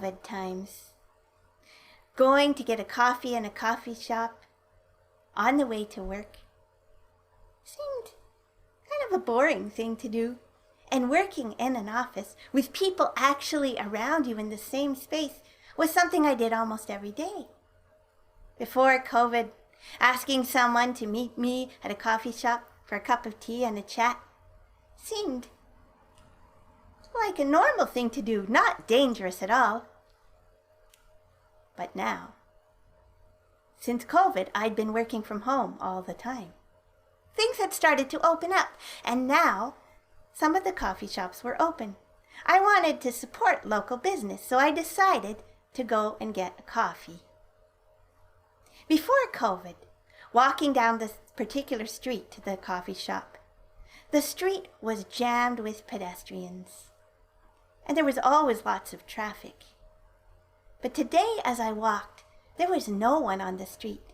COVID times. Going to get a coffee in a coffee shop on the way to work seemed kind of a boring thing to do. And working in an office with people actually around you in the same space was something I did almost every day. Before COVID, asking someone to meet me at a coffee shop for a cup of tea and a chat seemed like a normal thing to do, not dangerous at all. But now, since COVID, I'd been working from home all the time. Things had started to open up, and now some of the coffee shops were open. I wanted to support local business, so I decided to go and get a coffee. Before COVID, walking down this particular street to the coffee shop, the street was jammed with pedestrians, and there was always lots of traffic. But today, as I walked, there was no one on the street.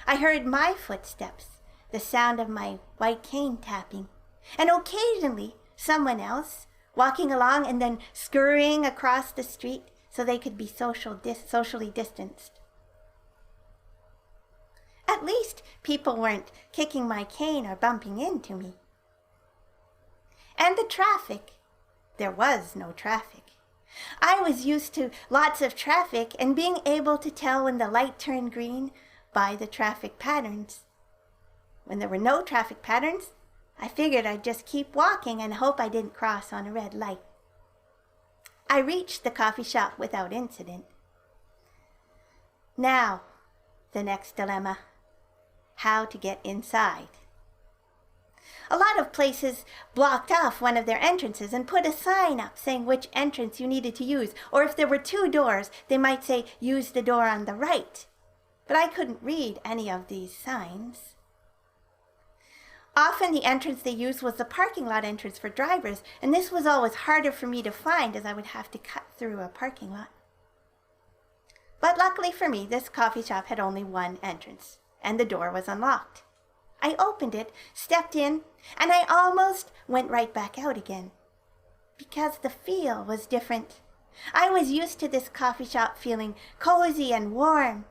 I heard my footsteps, the sound of my white cane tapping, and occasionally someone else walking along and then scurrying across the street so they could be socially distanced. At least people weren't kicking my cane or bumping into me. And the traffic, there was no traffic. I was used to lots of traffic and being able to tell when the light turned green by the traffic patterns. When there were no traffic patterns, I figured I'd just keep walking and hope I didn't cross on a red light. I reached the coffee shop without incident. Now, the next dilemma: how to get inside. A lot of places blocked off one of their entrances and put a sign up saying which entrance you needed to use, or if there were 2 doors, they might say, use the door on the right. But I couldn't read any of these signs. Often the entrance they used was the parking lot entrance for drivers, and this was always harder for me to find as I would have to cut through a parking lot. But luckily for me, this coffee shop had only one entrance, and the door was unlocked. I opened it, stepped in, and I almost went right back out again, because the feel was different. I was used to this coffee shop feeling cozy and warm,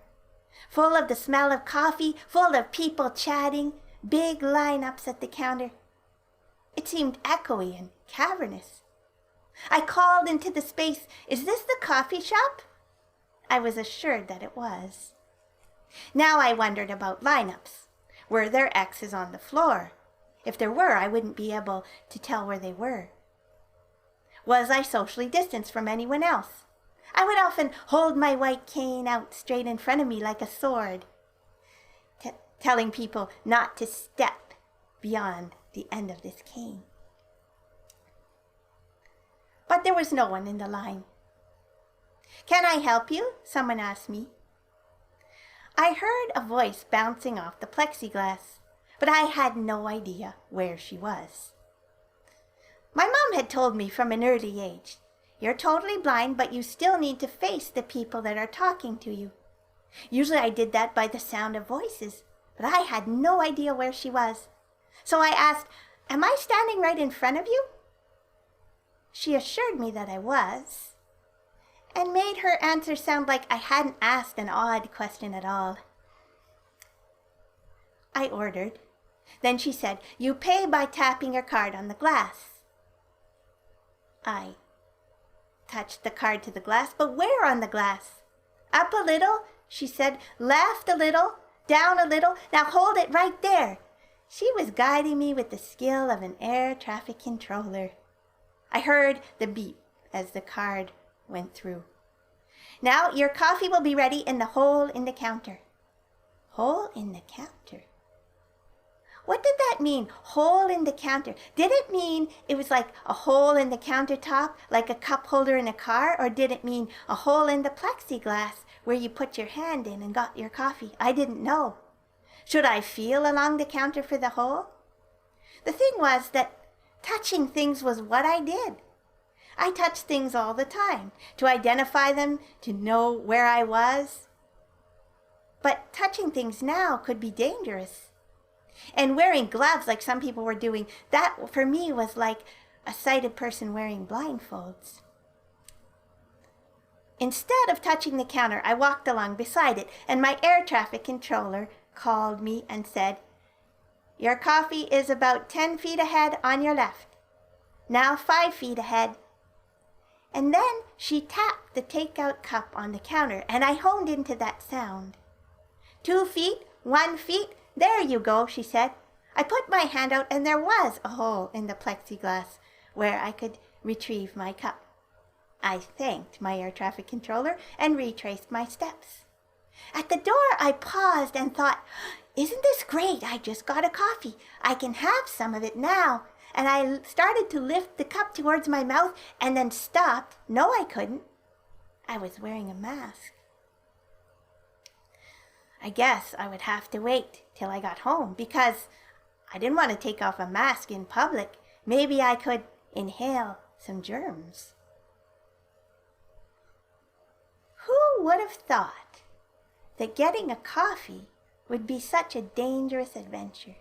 full of the smell of coffee, full of people chatting, big lineups at the counter. It seemed echoey and cavernous. I called into the space, "Is this the coffee shop?" I was assured that it was. Now I wondered about lineups. Were there X's on the floor? If there were, I wouldn't be able to tell where they were. Was I socially distanced from anyone else? I would often hold my white cane out straight in front of me like a sword, telling people not to step beyond the end of this cane. But there was no one in the line. "Can I help you?" someone asked me. I heard a voice bouncing off the plexiglass, but I had no idea where she was. My mom had told me from an early age, "You're totally blind, but you still need to face the people that are talking to you." Usually I did that by the sound of voices, but I had no idea where she was. So I asked, "Am I standing right in front of you?" She assured me that I was, and made her answer sound like I hadn't asked an odd question at all. I ordered. Then she said, "You pay by tapping your card on the glass." I touched the card to the glass, but where on the glass? "Up a little," she said, "left a little, down a little, now hold it right there." She was guiding me with the skill of an air traffic controller. I heard the beep as the card went through. "Now your coffee will be ready in the hole in the counter." Hole in the counter? What did that mean, hole in the counter? Did it mean it was like a hole in the countertop, like a cup holder in a car? Or did it mean a hole in the plexiglass where you put your hand in and got your coffee? I didn't know. Should I feel along the counter for the hole? The thing was that touching things was what I did. I touched things all the time, to identify them, to know where I was. But touching things now could be dangerous. And wearing gloves like some people were doing, that for me was like a sighted person wearing blindfolds. Instead of touching the counter, I walked along beside it, and my air traffic controller called me and said, "Your coffee is about 10 feet ahead on your left. Now 5 feet ahead." And then she tapped the takeout cup on the counter, and I honed into that sound. 2 feet, 1 feet, there you go, she said. I put my hand out, and there was a hole in the plexiglass where I could retrieve my cup. I thanked my air traffic controller and retraced my steps. At the door, I paused and thought, "Isn't this great? I just got a coffee. I can have some of it now." And I started to lift the cup towards my mouth and then stopped. No, I couldn't. I was wearing a mask. I guess I would have to wait till I got home because I didn't want to take off a mask in public. Maybe I could inhale some germs. Who would have thought that getting a coffee would be such a dangerous adventure?